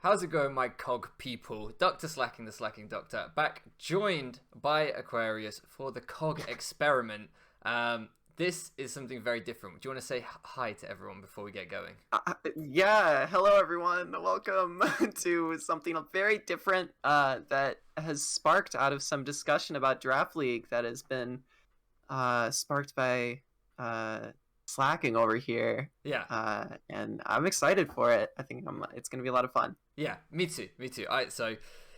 How's it going, my cog people? DrSlaking, the Slacking Doctor, back joined by Aquarius for the cog experiment. This is something very different. Do you want to say hi to everyone before we get going? Yeah, hello everyone. Welcome to something very different that has sparked out of some discussion about Draft League that has been sparked by Slacking over here. Yeah. And I'm excited for it. I think it's going to be a lot of fun. Yeah, me too.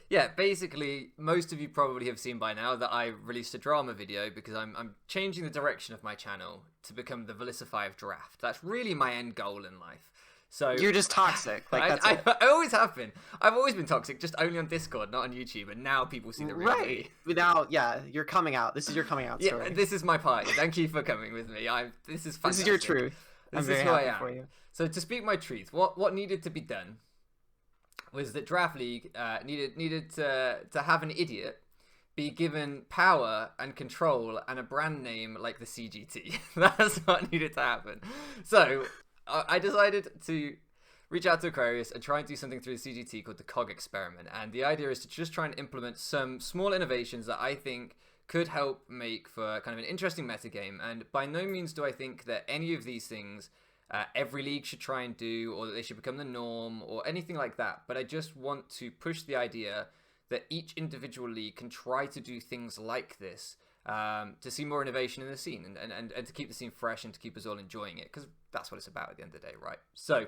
Yeah, basically, most of you probably have seen by now that I released a drama video because I'm changing the direction of my channel to become the Velicify of Draft. That's really my end goal in life. So you're just toxic. Like I always have been. I've always been toxic, just only on Discord, not on YouTube. And now people see the real me. Now, yeah, you're coming out. This is your coming out story. Yeah, this is my party. Thank you for coming with me. This is fantastic. This is your truth. This is who I am. For you. So to speak my truth, what needed to be done was that Draft League needed to have an idiot be given power and control and a brand name like the CGT. That's what needed to happen. So I decided to reach out to Aquarius and try and do something through the CGT called the cog experiment. And the idea is to just try and implement some small innovations that I think could help make for kind of an interesting metagame. And by no means do I think that any of these things every league should try and do, or that they should become the norm, or anything like that. But I just want to push the idea that each individual league can try to do things like this to see more innovation in the scene and to keep the scene fresh and to keep us all enjoying it, because that's what it's about at the end of the day, right? So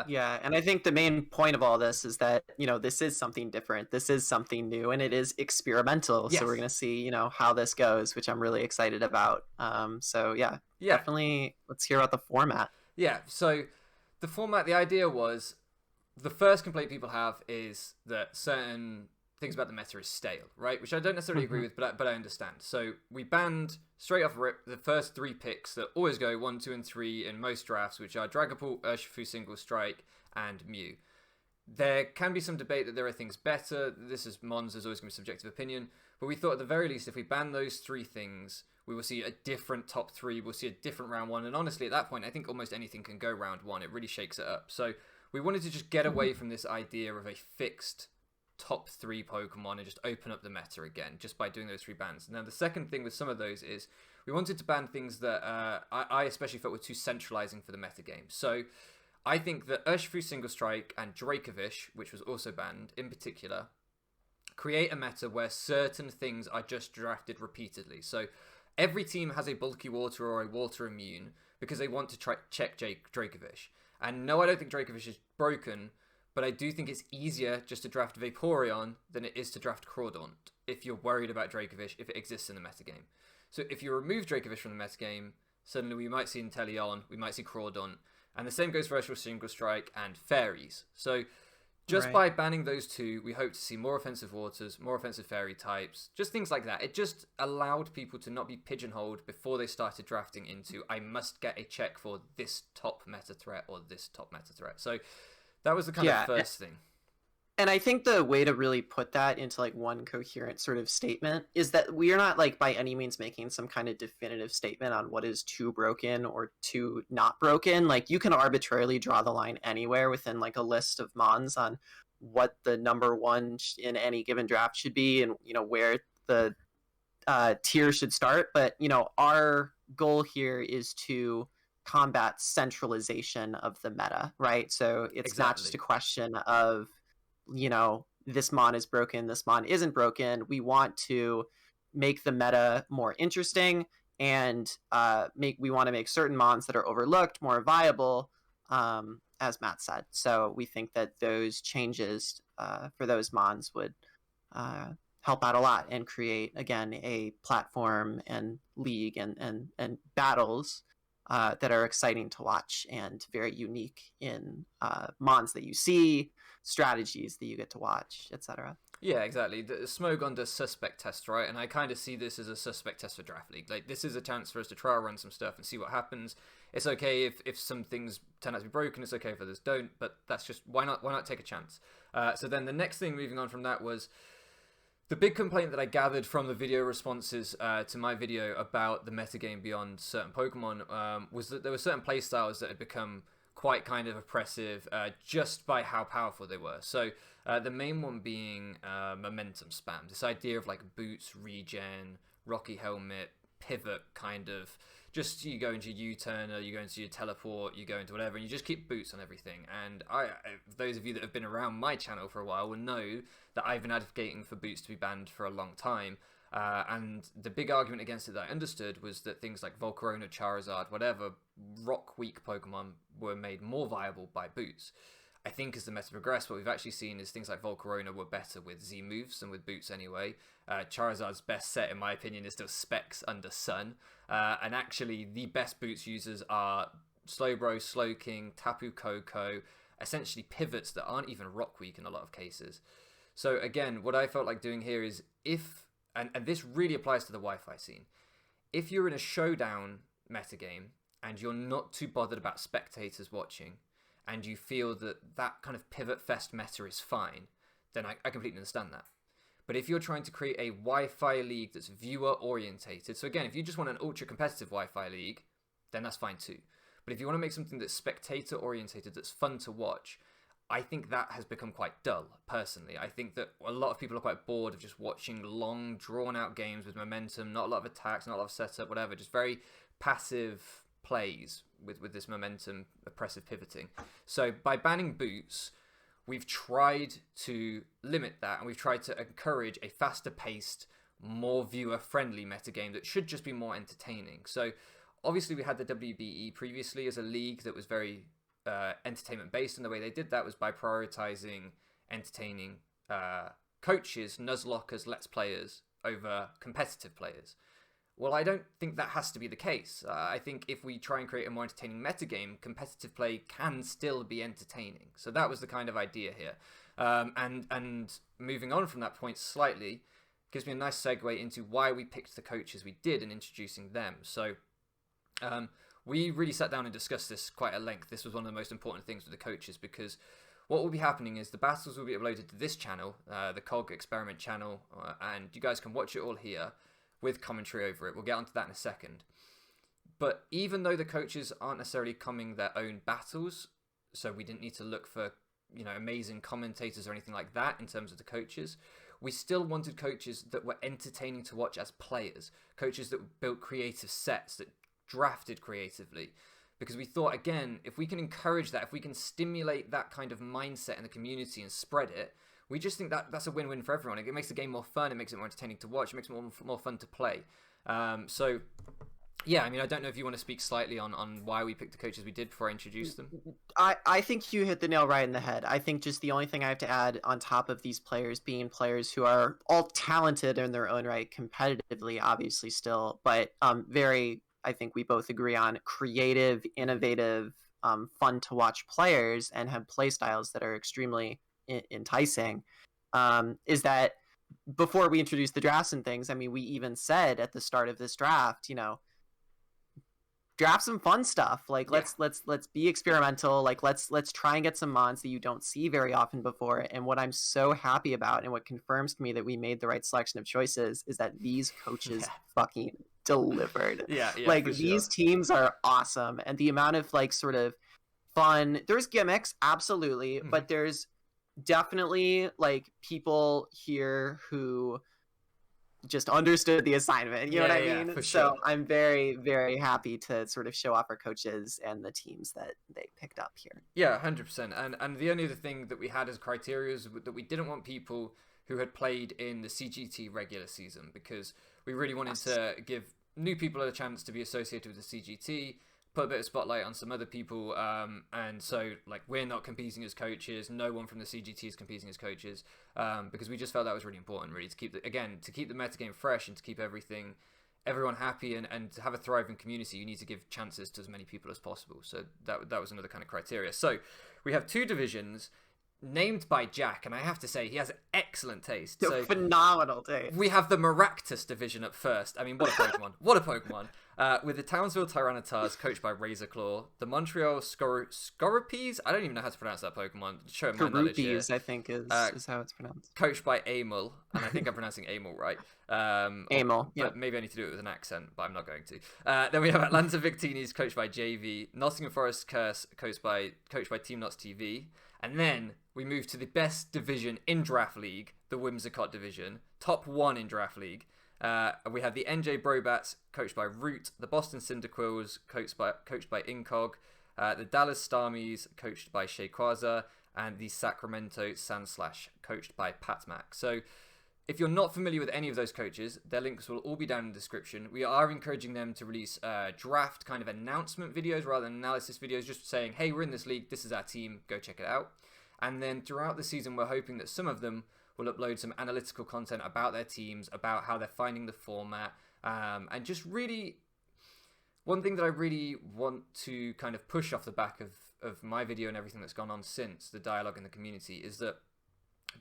yeah, and I think the main point of all this is that, this is something different. This is something new, and it is experimental. Yes. So we're going to see, how this goes, which I'm really excited about. So yeah, definitely let's hear about the format. Yeah, so the format, the idea was, the first complaint people have is that certain things about the meta is stale, right? Which I don't necessarily agree with, but I understand. So we banned straight off rip the first 3 picks that always go 1, 2, and 3 in most drafts, which are Dragapult, Urshifu, Single Strike, and Mew. There can be some debate that there are things better. This is Mons, there's always going to be subjective opinion. But we thought at the very least, if we ban those 3 things, we will see a different top 3. We'll see a different round 1. And honestly, at that point, I think almost anything can go round 1. It really shakes it up. So we wanted to just get away from this idea of a fixed top 3 Pokemon and just open up the meta again just by doing those 3 bans. Now, the second thing with some of those is we wanted to ban things that I especially felt were too centralizing for the metagame. So I think that Urshifu, Single Strike, and Dracovish, which was also banned in particular, create a meta where certain things are just drafted repeatedly. So every team has a bulky water or a water immune because they want to check Dracovish. And no, I don't think Dracovish is broken, but I do think it's easier just to draft Vaporeon than it is to draft Crawdaunt if you're worried about Dracovish, if it exists in the metagame. So if you remove Dracovish from the metagame, suddenly we might see Inteleon, we might see Crawdaunt, and the same goes for Urshifu, Single Strike, and Fairies. So just by banning those 2, we hope to see more offensive waters, more offensive fairy types, just things like that. It just allowed people to not be pigeonholed before they started drafting into, I must get a check for this top meta threat or this top meta threat. So that was the kind of first thing. And I think the way to really put that into like one coherent sort of statement is that we are not like by any means making some kind of definitive statement on what is too broken or too not broken. Like you can arbitrarily draw the line anywhere within like a list of mons on what the number 1 in any given draft should be and, where the tier should start. But, our goal here is to combat centralization of the meta, right? So it's not just a question of, this mon is broken, this mon isn't broken. We want to make the meta more interesting and we want to make certain mons that are overlooked more viable, as Matt said. So we think that those changes for those mons would help out a lot and create, again, a platform and league and battles that are exciting to watch and very unique in mons that you see, strategies that you get to watch, etc. Yeah, exactly. The Smogon does suspect test, right? And I kind of see this as a suspect test for Draft League. Like, this is a chance for us to try and run some stuff and see what happens. It's okay if some things turn out to be broken. It's okay if others don't. But that's just, why not take a chance? So then the next thing moving on from that was the big complaint that I gathered from the video responses to my video about the metagame beyond certain Pokemon was that there were certain playstyles that had become quite kind of oppressive just by how powerful they were. So the main one being momentum spam. This idea of like boots, regen, rocky helmet, pivot kind of. Just you go into your U-turn, or you go into your teleport, you go into whatever, and you just keep boots on everything. And those of you that have been around my channel for a while will know that I've been advocating for boots to be banned for a long time. And the big argument against it that I understood was that things like Volcarona, Charizard, whatever, rock-weak Pokemon were made more viable by boots. I think as the meta progressed, what we've actually seen is things like Volcarona were better with Z moves than with boots anyway. Charizard's best set, in my opinion, is still Specs under Sun. And actually, the best boots users are Slowbro, Slowking, Tapu Koko, essentially pivots that aren't even rock weak in a lot of cases. So again, what I felt like doing here is and this really applies to the Wi-Fi scene, if you're in a showdown metagame and you're not too bothered about spectators watching, and you feel that that kind of pivot fest meta is fine, then I completely understand that. But if you're trying to create a Wi-Fi league that's viewer orientated, so again, if you just want an ultra competitive Wi-Fi league, then that's fine too. But if you want to make something that's spectator orientated, that's fun to watch, I think that has become quite dull, personally. I think that a lot of people are quite bored of just watching long, drawn-out games with momentum, not a lot of attacks, not a lot of setup, whatever, just very passive plays with this momentum, oppressive pivoting. So by banning boots, we've tried to limit that, and we've tried to encourage a faster-paced, more viewer-friendly metagame that should just be more entertaining. So obviously we had the WBE previously as a league that was very entertainment-based, and the way they did that was by prioritizing entertaining coaches, Nuzlockers, Let's Players over competitive players. Well, I don't think that has to be the case. I think if we try and create a more entertaining metagame, competitive play can still be entertaining. So that was the kind of idea here. And moving on from that point slightly, gives me a nice segue into why we picked the coaches we did and introducing them. So we really sat down and discussed this quite at length. This was one of the most important things with the coaches, because what will be happening is the battles will be uploaded to this channel, the COG Experiment channel, and you guys can watch it all here with commentary over it. We'll get onto that in a second. But even though the coaches aren't necessarily coming their own battles, so we didn't need to look for, amazing commentators or anything like that in terms of the coaches, we still wanted coaches that were entertaining to watch as players, coaches that built creative sets, that drafted creatively. Because we thought, again, if we can encourage that, if we can stimulate that kind of mindset in the community and spread it, we just think that that's a win-win for everyone. It makes the game more fun. It makes it more entertaining to watch. It makes it more fun to play. So, yeah, I mean, I don't know if you want to speak slightly on why we picked the coaches we did before I introduced them. I think you hit the nail right in the head. I think just the only thing I have to add on top of these players being players who are all talented in their own right, competitively, obviously still, but very, I think we both agree on, creative, innovative, fun to watch players and have play styles that are extremely enticing, is that before we introduced the drafts and things, I mean, we even said at the start of this draft, draft some fun stuff. Like, let's be experimental. Like, let's try and get some mons that you don't see very often before. And what I'm so happy about, and what confirms to me that we made the right selection of choices, is that these coaches fucking delivered. Like, these teams are awesome, and the amount of like sort of fun, there's gimmicks, absolutely, but there's definitely like people here who just understood the assignment, you know what I mean? For so sure. I'm very, very happy to sort of show off our coaches and the teams that they picked up here. Yeah, 100%. And the only other thing that we had as criteria is that we didn't want people who had played in the CGT regular season, because we really wanted to give new people a chance to be associated with the CGT, put a bit of spotlight on some other people, and so like we're not competing as coaches, no one from the CGT is competing as coaches, because we just felt that was really important, really, to keep the metagame fresh and to keep everyone happy and to have a thriving community. You need to give chances to as many people as possible. So that was another kind of criteria. So we have two divisions named by Jack, and I have to say he has excellent taste. So phenomenal taste. we have the Maractus division up first. I mean, what a Pokemon! What a Pokemon! With the Townsville Tyrannotars coached by Razorclaw, the Montreal Scorpies, I don't even know how to pronounce that Pokemon, showing my knowledge here. Karupies, I think, is how it's pronounced. Coached by Amel, and I think I'm pronouncing Amel right. Amel, yeah. But maybe I need to do it with an accent, but I'm not going to. Then we have Atlanta Victinis coached by JV, Nottingham Forest Curse coached by Team Knots TV, and then we move to the best division in Draft League, the Whimsicott division, top 1 in Draft League. We have the NJ Brobats coached by Root, the Boston Cyndaquils coached by Incog, the Dallas Starmies coached by Shayquaza, and the Sacramento Sandslash coached by Patmac. So if you're not familiar with any of those coaches, their links will all be down in the description. We are encouraging them to release draft kind of announcement videos rather than analysis videos, just saying, hey, we're in this league, this is our team, go check it out. And then throughout the season, we're hoping that some of them will upload some analytical content about their teams, about how they're finding the format, and just really, one thing that I really want to kind of push off the back of my video and everything that's gone on since the dialogue in the community is that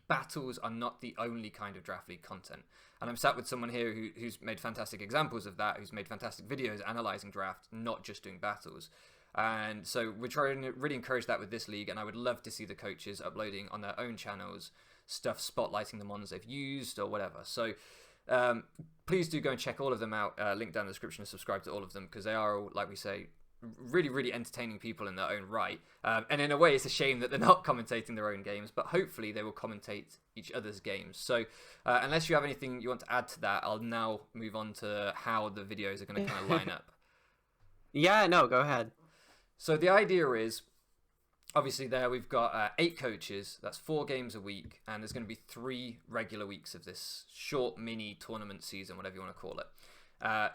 battles are not the only kind of Draft League content. And I'm sat with someone here who's made fantastic examples of that, who's made fantastic videos analysing draft, not just doing battles. And so we're trying to really encourage that with this league, and I would love to see the coaches uploading on their own channels stuff spotlighting the ones they've used or whatever. So please do go and check all of them out. Link down in the description and subscribe to all of them, because they are all, like we say, really, really entertaining people in their own right. And in a way, it's a shame that they're not commentating their own games, but hopefully they will commentate each other's games. So unless you have anything you want to add to that, I'll now move on to how the videos are going to kind of line up. Yeah, no, go ahead. So the idea is, obviously there we've got 8 coaches, that's 4 games a week, and there's going to be 3 regular weeks of this short mini tournament season, whatever you want to call it.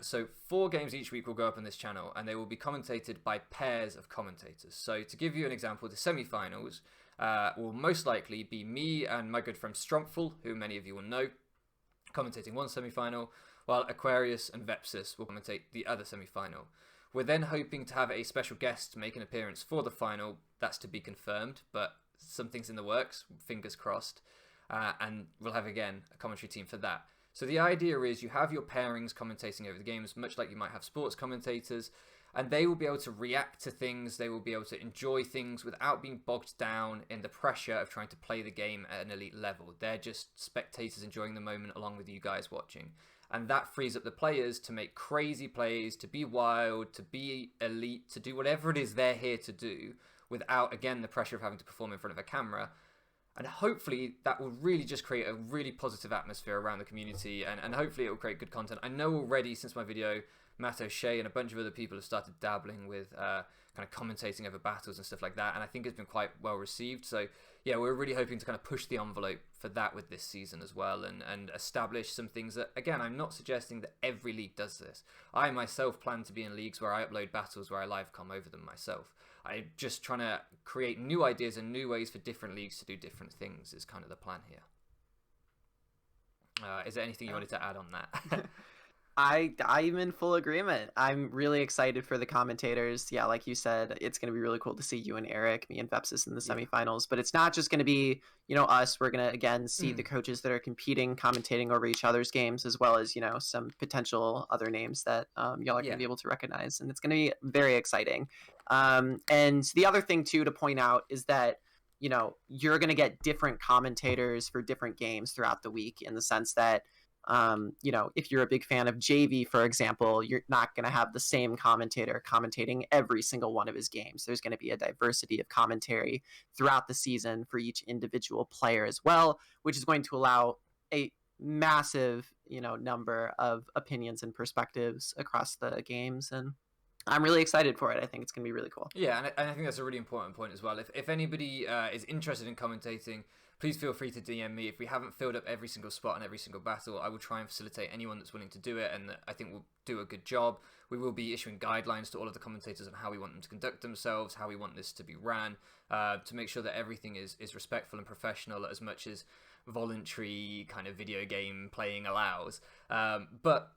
So 4 games each week will go up on this channel, and they will be commentated by pairs of commentators. So to give you an example, the semi-finals will most likely be me and my good friend Strumpful, who many of you will know, commentating one semi-final, while Aquarius and Vepsis will commentate the other semi-final. We're then hoping to have a special guest make an appearance for the final. That's to be confirmed, but something's in the works, fingers crossed. And we'll have, again, a commentary team for that. So the idea is you have your pairings commentating over the games, much like you might have sports commentators, and they will be able to react to things, they will be able to enjoy things without being bogged down in the pressure of trying to play the game at an elite level. They're just spectators enjoying the moment along with you guys watching. And that frees up the players to make crazy plays, to be wild, to be elite, to do whatever it is they're here to do without, again, the pressure of having to perform in front of a camera. And hopefully that will really just create a really positive atmosphere around the community, and hopefully it will create good content. I know already since my video, Matt O'Shea and a bunch of other people have started dabbling with kind of commentating over battles and stuff like that, and I think it's been quite well received. So yeah, we're really hoping to kind of push the envelope for that with this season as well, and establish some things that, again, I'm not suggesting that every league does this. I myself plan to be in leagues where I upload battles where I live com over them myself. I'm just trying to create new ideas and new ways for different leagues to do different things is kind of the plan here. Is there anything you wanted to add on that? I'm in full agreement. I'm really excited for the commentators. Yeah, like you said, it's going to be really cool to see you and Eric, me and Vepsis in the semifinals. But it's not just going to be, us. We're going to, again, see the coaches that are competing, commentating over each other's games, as well as, some potential other names that y'all are going to be able to recognize. And it's going to be very exciting. And the other thing, too, to point out is that, you're going to get different commentators for different games throughout the week, in the sense that, if you're a big fan of JV, for example, you're not going to have the same commentator commentating every single one of his games. There's going to be a diversity of commentary throughout the season for each individual player as well, which is going to allow a massive, number of opinions and perspectives across the games. And I'm really excited for it. I think it's going to be really cool. Yeah, and I think that's a really important point as well. If anybody is interested in commentating, please feel free to DM me. If we haven't filled up every single spot and every single battle, I will try and facilitate anyone that's willing to do it, and I think we'll do a good job. We will be issuing guidelines to all of the commentators on how we want them to conduct themselves, how we want this to be ran, to make sure that everything is respectful and professional as much as voluntary kind of video game playing allows. But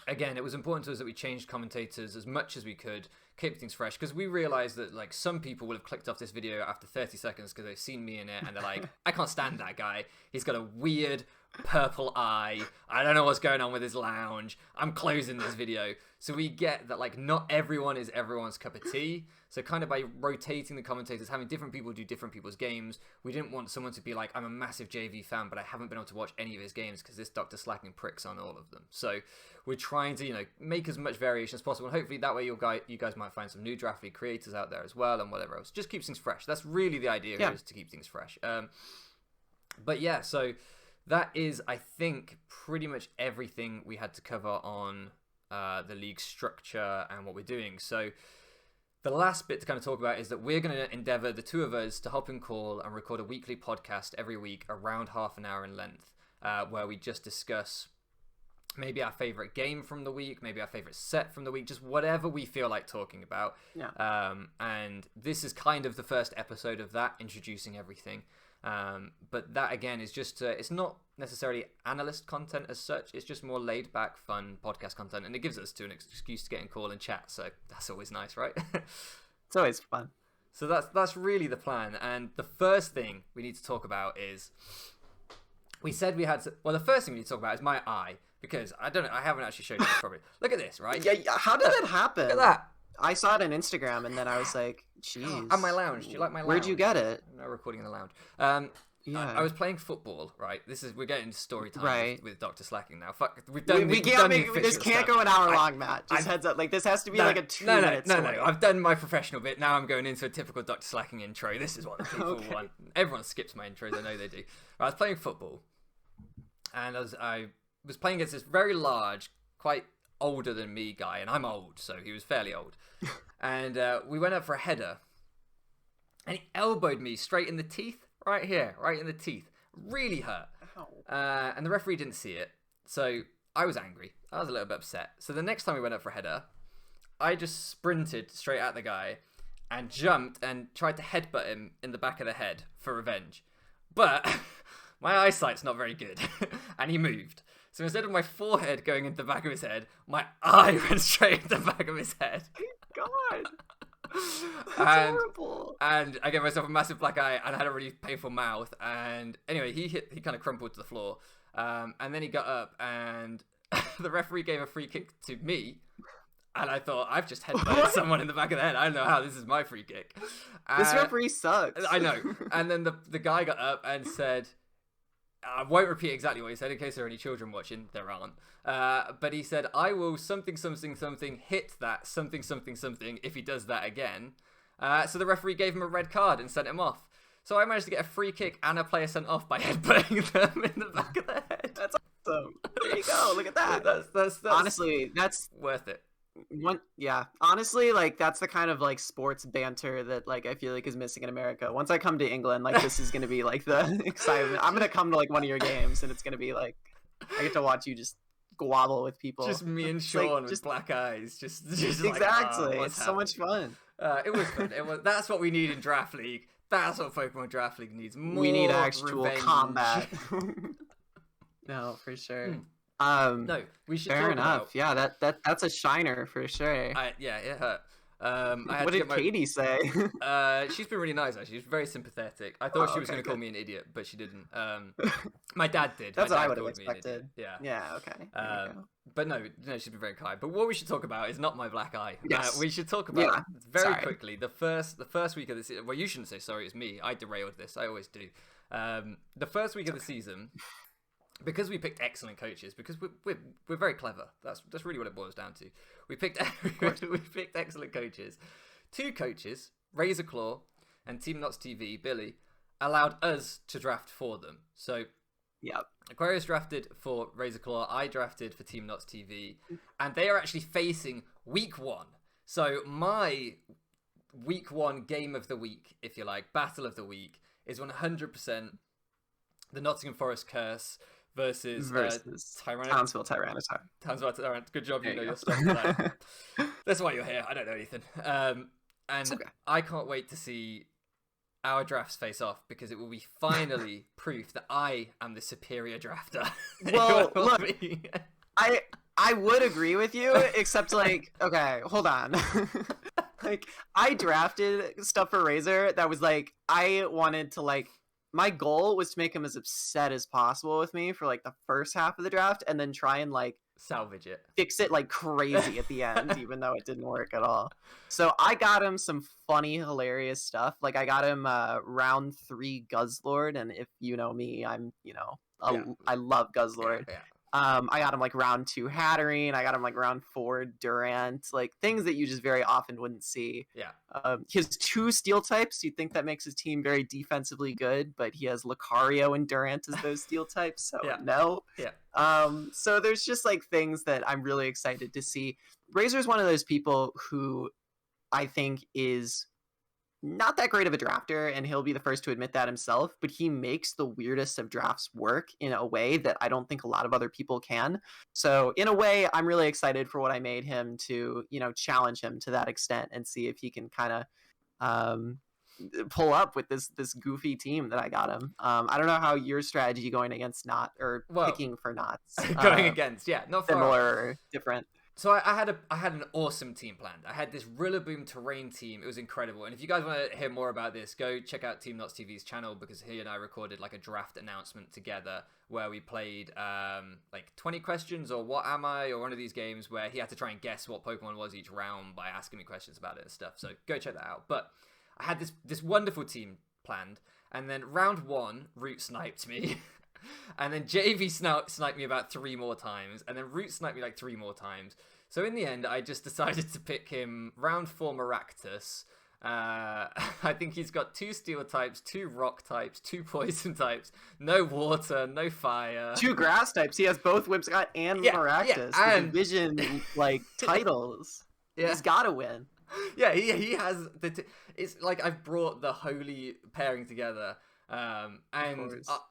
again, it was important to us that we changed commentators as much as we could, keep things fresh, because we realized that some people will have clicked off this video after 30 seconds because they've seen me in it and they're like, I can't stand that guy. He's got a weird purple eye. I don't know what's going on with his lounge. I'm closing this video. So we get that like not everyone is everyone's cup of tea. So kind of by rotating the commentators, having different people do different people's games, we didn't want someone to be like, I'm a massive JV fan, but I haven't been able to watch any of his games because this DrSlaking pricks on all of them. So we're trying to, you know, make as much variation as possible. And hopefully that way you guys might find some new Draft League creators out there as well and whatever else. Just keeps things fresh. That's really the idea here, is to keep things fresh. But yeah, so that is, I think, pretty much everything we had to cover on the league structure and what we're doing. So the last bit to kind of talk about is that we're going to endeavor, the two of us, to hop and call and record a weekly podcast every week around half an hour in length, where we just discuss maybe our favorite game from the week, maybe our favorite set from the week, just whatever we feel like talking about. Yeah. And this is kind of the first episode of that, introducing everything. But that again is just it's not necessarily analyst content as such. It's just more laid back, fun podcast content, and it gives us an excuse to get in call and chat. So that's always nice, right? It's always fun. So that's really the plan. And the first thing we need to talk about is we said we had to, well, the first thing we need to talk about is my eye, because I haven't actually showed you this probably. Look at this, right? Yeah. How did that happen? Look at that. I saw it on Instagram, and then I was like, "Jeez." At my lounge. Do you like my lounge? Where'd you get it? I'm now recording in the lounge. Yeah. I was playing football, right? We're getting into story time Right. with DrSlaking now. Fuck, we've done. We can't make this. Can't go an hour long, Matt. Just heads up. Like this has to be like a 2-minute story. No. I've done my professional bit. Now I'm going into a typical DrSlaking intro. This is what the people want. Everyone skips my intros. I know they do. I was playing football, and I was playing against this very large, quite older than me guy, and I'm old, so he was fairly old. And we went up for a header, and he elbowed me straight in the teeth, right here, right in the teeth. Really hurt. And the referee didn't see it, so I was angry. I was a little bit upset. So the next time we went up for a header, I just sprinted straight at the guy and jumped and tried to headbutt him in the back of the head for revenge. But my eyesight's not very good, and he moved. So instead of my forehead going into the back of his head, my eye went straight into the back of his head. God. That's horrible. And I gave myself a massive black eye and I had a really painful mouth. And anyway, he kind of crumpled to the floor. And then he got up and the referee gave a free kick to me. And I thought, I've just headbutted someone in the back of the head. I don't know how, this is my free kick. This referee sucks. I know. And then the guy got up and said, I won't repeat exactly what he said in case there are any children watching. There aren't. But he said, I will something hit that something if he does that again. So the referee gave him a red card and sent him off. So I managed to get a free kick and a player sent off by headbutting them in the back of the head. That's awesome. There you go. Look at that. That's honestly, that's worth it. Honestly, like that's the kind of like sports banter that like I feel like is missing in America. Once I come to England, like this is gonna be like the excitement. I'm gonna come to like one of your games and it's gonna be like I get to watch you just squabble with people. Just me and Sean with black eyes. Just exactly. Like, it's so much fun. It was fun. That's what we need in Draft League. That's what Pokemon Draft League needs. We need actual revenge. combat. No, for sure. No, we should. Fair enough. Yeah, that's a shiner for sure. Yeah, it hurt. What did Katie say? She's been really nice actually. She's very sympathetic. I thought she was going to call me an idiot, but she didn't. My dad did. That's what I would have expected. Yeah. Okay. But no, she's been very kind. But what we should talk about is not my black eye. Yes. We should talk about very quickly the first week of the season. Well, you shouldn't say sorry. It's me. I derailed this. I always do. The first week of the season. Because we picked excellent coaches, because we're very clever. That's really what it boils down to. We picked excellent coaches. Two coaches, Razor Claw and Team Knots TV, Billy, allowed us to draft for them. So Aquarius drafted for Razor Claw, I drafted for Team Knots TV, and they are actually facing week 1. So my week 1 game of the week, if you like, battle of the week, is 100% the Nottingham Forest Curse versus Townsville Tyranitar. Townsville Tyranitar. Good job, you know your stuff. That's why you're here. I don't know anything. And okay. I can't wait to see our drafts face off because it will be finally proof that I am the superior drafter. Well, look, I would agree with you, except like, okay, hold on. Like, I drafted stuff for Razor that was like, I wanted to like my goal was to make him as upset as possible with me for like the first half of the draft, and then try and like Salvage it. fix it like crazy at the end, even though it didn't work at all. So I got him some funny, hilarious stuff. Like I got him round 3 Guzzlord, and if you know me, I'm I love Guzzlord. Yeah. I got him like round 2 Hatterene. I got him like round 4 Durant. Like things that you just very often wouldn't see. Yeah. He has 2 steel types. You'd think that makes his team very defensively good, but he has Lucario and Durant as those steel types. So no. Yeah. So there's just like things that I'm really excited to see. Razor's one of those people who I think is not that great of a drafter, and he'll be the first to admit that himself, but he makes the weirdest of drafts work in a way that I don't think a lot of other people can. So in a way, I'm really excited for what I made him to, challenge him to that extent and see if he can kind of pull up with this goofy team that I got him. I don't know how your strategy going against picking for knots going against, not similar or different. So I had an awesome team planned. I had this Rillaboom terrain team. It was incredible. And if you guys want to hear more about this, go check out Team Knots TV's channel, because he and I recorded like a draft announcement together where we played like 20 questions or What Am I, or one of these games where he had to try and guess what Pokemon was each round by asking me questions about it and stuff. So go check that out. But I had this wonderful team planned, and then round 1, Root sniped me. And then JV sniped me about 3 more times, and then Root sniped me like 3 more times. So in the end, I just decided to pick him round 4 Maractus. I think he's got 2 steel types, 2 rock types, 2 poison types, no water, no fire. 2 grass types. He has both Whimsicott and Maractus. Yeah, and division like titles. He's got to win. Yeah, he has. It's like I've brought the holy pairing together. And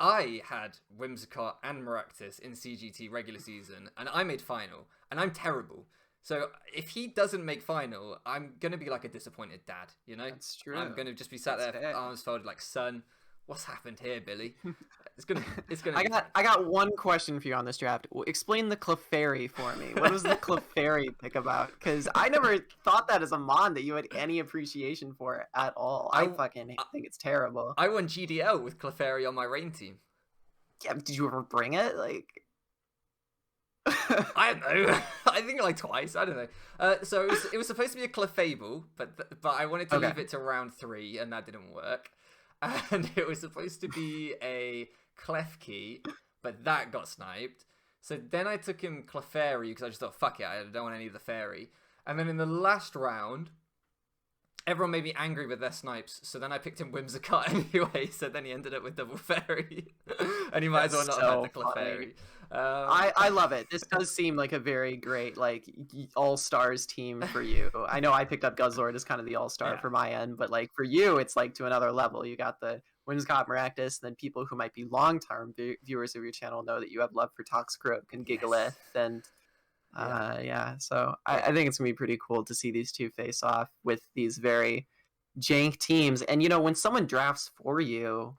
I had Whimsicott and Maractus in CGT regular season, and I made final, and I'm terrible. So if he doesn't make final, I'm gonna be like a disappointed dad, That's true. I'm gonna just be sat there, arms folded, like, son, what's happened here, Billy? It's gonna. I got one question for you on this draft. Explain the Clefairy for me. What was the Clefairy pick about? Because I never thought that as a mon that you had any appreciation for it at all. I fucking think it's terrible. I won GDL with Clefairy on my rain team. Yeah, did you ever bring it? Like, I don't know. I think like twice. I don't know. So it was supposed to be a Clefable, but I wanted to leave it to round 3, and that didn't work. And it was supposed to be a Klefki, but that got sniped. So then I took him Clefairy, because I just thought, fuck it, I don't want any of the fairy. And then in the last round, everyone made me angry with their snipes, so then I picked him Whimsicott anyway, so then he ended up with double fairy. And he might as well not have had the Clefairy. I love it. This does seem like a very great like all-stars team for you. I know I picked up Guzzlord as kind of the all-star for my end, but like for you, it's like to another level. You got the Whimsicott, Maractus, and then people who might be long-term viewers of your channel know that you have love for Toxicroak and Gigalith, and so I think it's gonna be pretty cool to see these two face off with these very jank teams. And when someone drafts for you,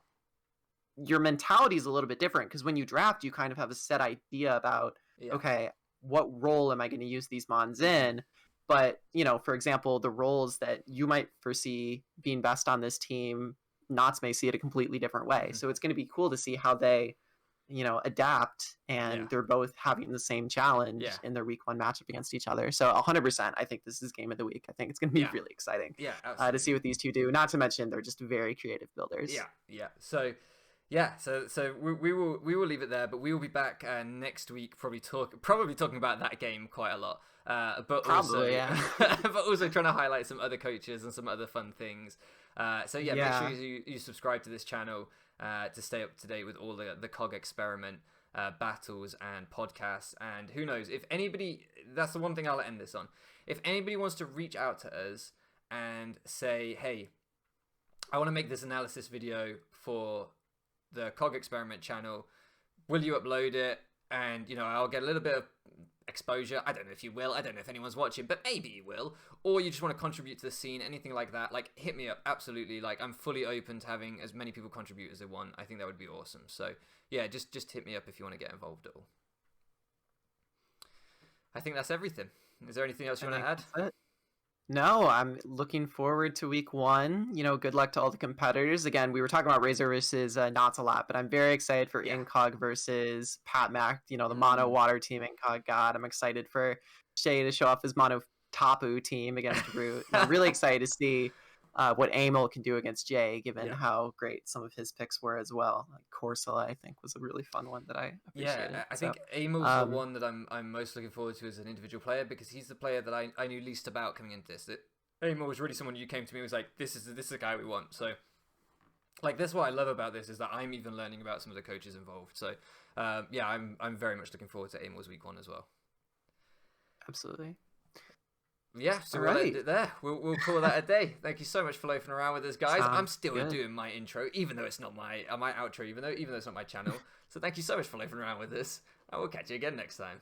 your mentality is a little bit different, because when you draft, you kind of have a set idea about, okay, what role am I going to use these mons in? But, for example, the roles that you might foresee being best on this team, Knots may see it a completely different way. Mm-hmm. So it's going to be cool to see how they, adapt, and they're both having the same challenge in their week 1 matchup against each other. So 100%, I think this is game of the week. I think it's going to be really exciting to see what these two do. Not to mention, they're just very creative builders. Yeah. So we will leave it there, but we will be back next week, probably talking about that game quite a lot. But also trying to highlight some other coaches and some other fun things. Make sure you subscribe to this channel to stay up to date with all the COG experiment battles and podcasts. And who knows, if anybody, that's the one thing I'll end this on. If anybody wants to reach out to us and say, hey, I want to make this analysis video for the COG experiment channel, will you upload it? And I'll get a little bit of exposure. I don't know if you will, I don't know if anyone's watching, but maybe you will. Or you just want to contribute to the scene, anything like that, like hit me up. Absolutely, like I'm fully open to having as many people contribute as they want. I think that would be awesome. So yeah, just hit me up if you want to get involved at all. I think that's everything. Is there anything else you want to add? No, I'm looking forward to week one. Good luck to all the competitors. Again, we were talking about Razor versus Not a lot, but I'm very excited for Yeah. Incog versus Pat Mac, the mono Mm. water team Incog god. I'm excited for Shay to show off his mono Tapu team against Root. And I'm really excited to see what Amel can do against Jay, given Yeah. how great some of his picks were as well. Like Corsola, I think, was a really fun one that I appreciated. Yeah, I think Amel's the one that I'm most looking forward to as an individual player, because he's the player that I knew least about coming into this. That Amel was really someone you came to me and was like, this is the guy we want. So, like, that's what I love about this, is that I'm even learning about some of the coaches involved. So, yeah, I'm very much looking forward to Amel's week one as well. Absolutely. Yeah, so we'll end it there. We'll call that a day. Thank you so much for loafing around with us, guys. I'm still doing my intro, even though it's not my outro, even though it's not my channel. So thank you so much for loafing around with us. I will catch you again next time.